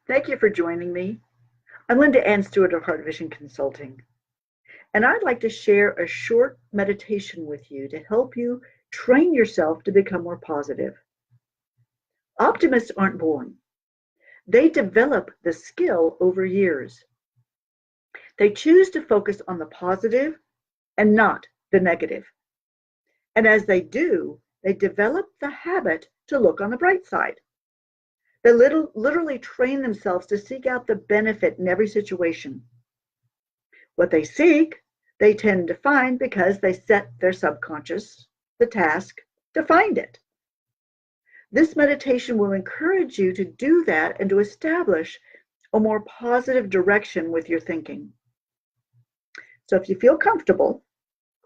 Thank you for joining me. I'm Linda Ann Stewart of Heart Vision Consulting, and I'd like to share a short meditation with you to help you train yourself to become more positive. Optimists aren't born. They develop the skill over years. They choose to focus on the positive and not the negative. And as they do, they develop the habit to look on the bright side. They literally train themselves to seek out the benefit in every situation. What they seek, they tend to find because they set their subconscious the task to find it. This meditation will encourage you to do that and to establish a more positive direction with your thinking. So if you feel comfortable,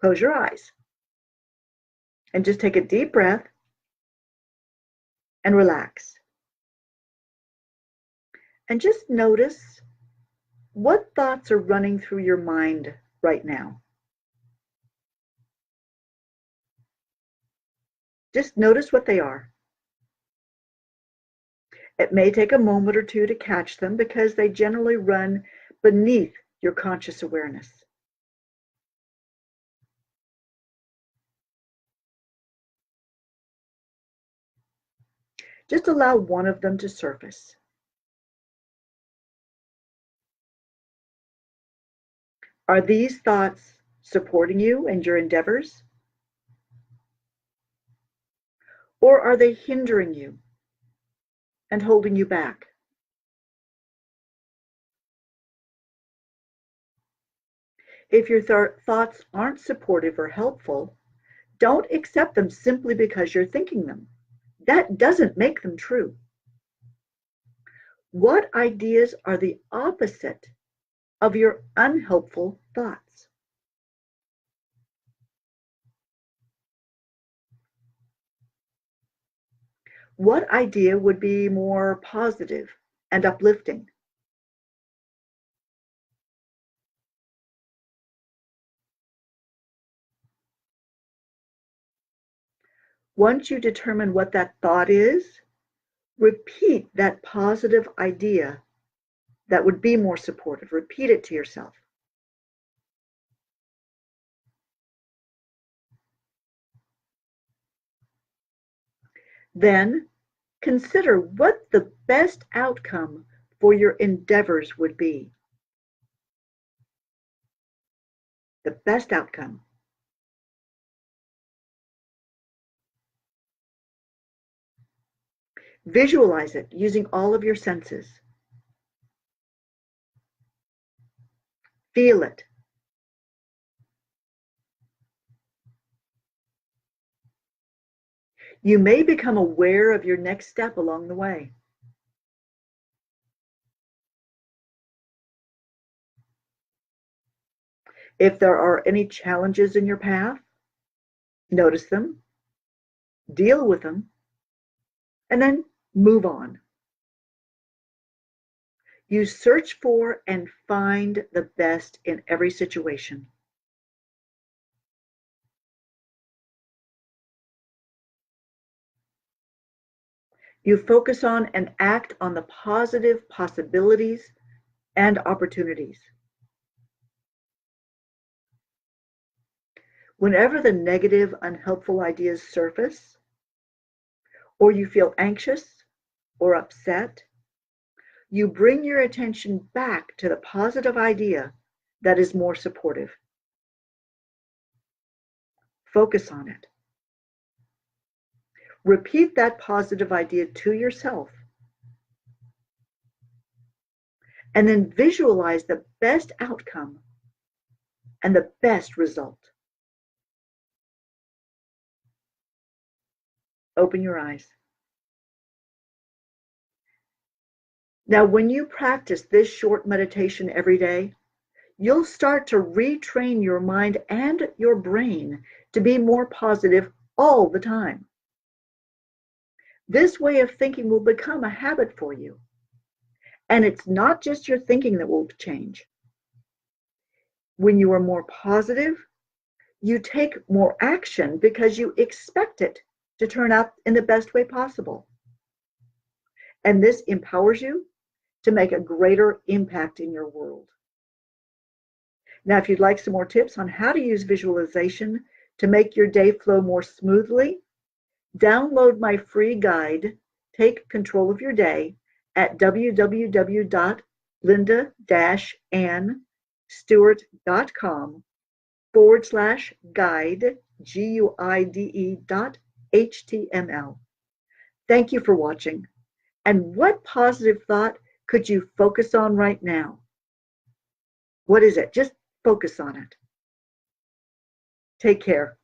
close your eyes and just take a deep breath and relax. And just notice what thoughts are running through your mind right now. Just notice what they are. It may take a moment or two to catch them because they generally run beneath your conscious awareness. Just allow one of them to surface. Are these thoughts supporting you and your endeavors? Or are they hindering you and holding you back? If your thoughts aren't supportive or helpful, don't accept them simply because you're thinking them. That doesn't make them true. What ideas are the opposite of your unhelpful thoughts? What idea would be more positive and uplifting? Once you determine what that thought is, repeat that positive idea that would be more supportive. Repeat it to yourself. Then consider what the best outcome for your endeavors would be. The best outcome. Visualize it using all of your senses. Feel it. You may become aware of your next step along the way. If there are any challenges in your path, notice them, deal with them, and then move on. You search for and find the best in every situation. You focus on and act on the positive possibilities and opportunities. Whenever the negative, unhelpful ideas surface, or you feel anxious or upset, you bring your attention back to the positive idea that is more supportive. Focus on it. Repeat that positive idea to yourself. And then visualize the best outcome and the best result. Open your eyes. Now, when you practice this short meditation every day, you'll start to retrain your mind and your brain to be more positive all the time. This way of thinking will become a habit for you. And it's not just your thinking that will change. When you are more positive, you take more action because you expect it to turn out in the best way possible. And this empowers you to make a greater impact in your world. Now, if you'd like some more tips on how to use visualization to make your day flow more smoothly, download my free guide, Take Control of Your Day, at www.linda-annstewart.com/guide, guide.html. Thank you for watching. And what positive thought could you focus on right now? What is it? Just focus on it. Take care.